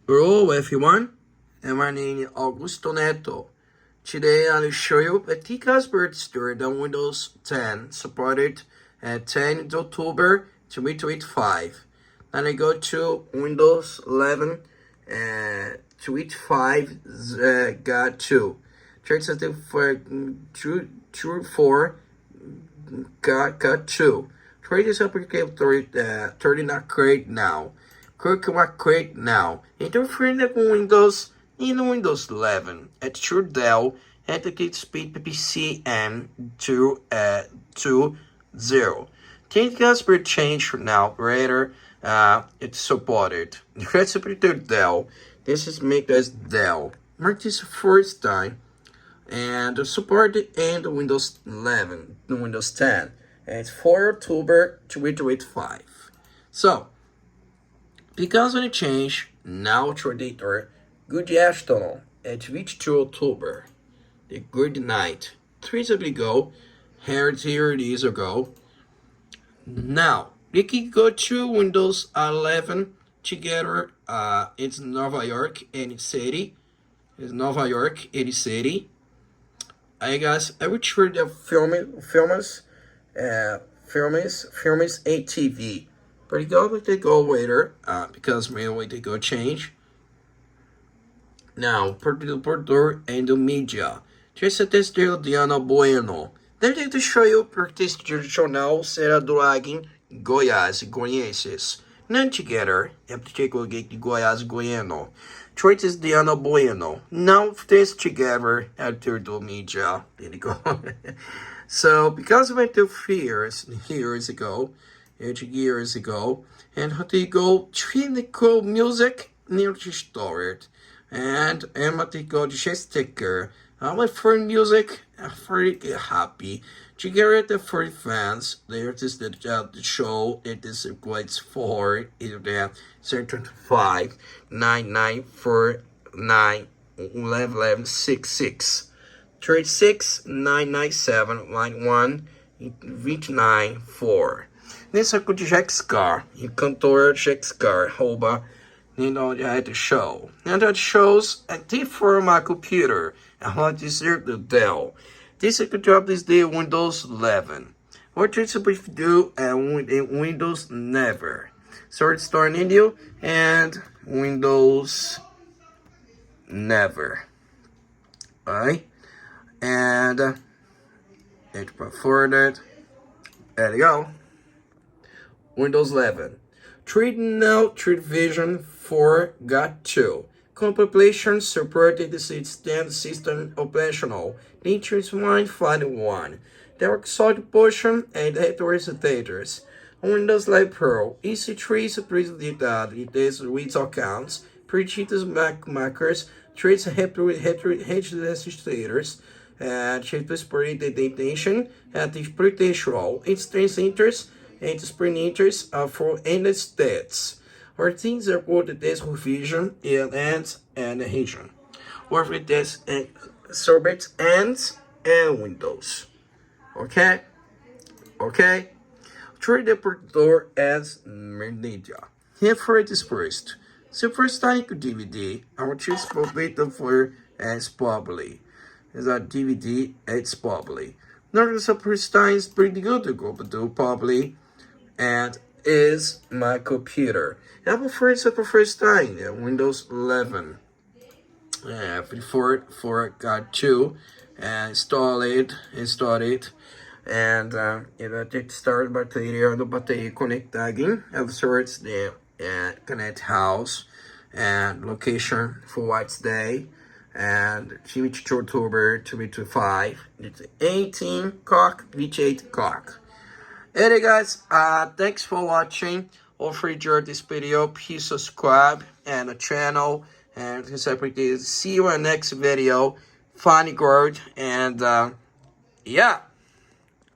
Hello everyone, and my name is Augusto Neto. Today I'll show you a TCAS bird story on Windows 10, supported at 10 October 2025. Then I go to Windows 11 2025 got 2. Translated for true 4 got 2. Trade is application 30 not create now. Click on create now. Interfering com Windows e no Windows 11. At True Dell, Etiquette Speed PPCM 2.0. Think Casper change now. Operator, it's supported. The recipe to Dell. This is make as Dell. Mark this first time. And supported in the Windows 11, the Windows 10. It's 4 October 2025. So, because of the change, now Traditor, good afternoon, at 22 October, the good night, 3 days ago, here it is ago. Now, we can go to Windows 11 together, it's Nova York and city, it's Nova York and city. I guess I will try the films ATV. But you go to go later, because we way to go change. Now, Porto and the media. Just a test Diana Bueno. Deve te show you practice tradicional será do Lago Goiás, Goienses. Não together, é porque eu get Goiás Goiano. Traits Diana Bueno. Now this together after the media. There you go. So, because we went to years ago, 8 years ago, and how to go clinical music near to store it. And I'm to go to sticker. I'm for music, I'm very happy. To get it for fans, there is the show, it is quite for it there, 5 9949 1166 36 997 1 294. Nesse aqui de Jack Scar, e cantor Jack Scar, rouba, the show. And that shows a different my computer, and what is here the Dell. This could drop this day Windows 11. What you're supposed to do in Windows Never. So it's starting new and Windows Never. Alright? And it forwarded. There you go. Windows 11. Treat now, Treat Vision 4 got 2. Compilation supported the extended system operational. Nature's Mind Find 1. Dark Side Potion and Heterocytators. Windows Live Pro. EC3 supports details with accounts. Precheaters markers. Traits heterocytators. Shape spirit detention. Pretential. Instance enters. And sprinters for endless stats. Or things are called this vision and region. Or with this sorbet ends and windows. Okay? Okay? Try the door as media. Here for it is first. So first time DVD, I will choose for beta for as probably. Is that DVD, it's probably. Not the first time is pretty good to go, but do probably. And is my computer. I prefer it for the first time. Windows 11. For got 2 and install it, and it start bateria do bateria conectagem of sorts the connect house and location for what's day and 22 October 2025. It's 18 clock, 28 clock. Hey guys, thanks for watching. Hopefully you enjoyed this video. Please subscribe and the channel and see you in the next video. Funny word and yeah.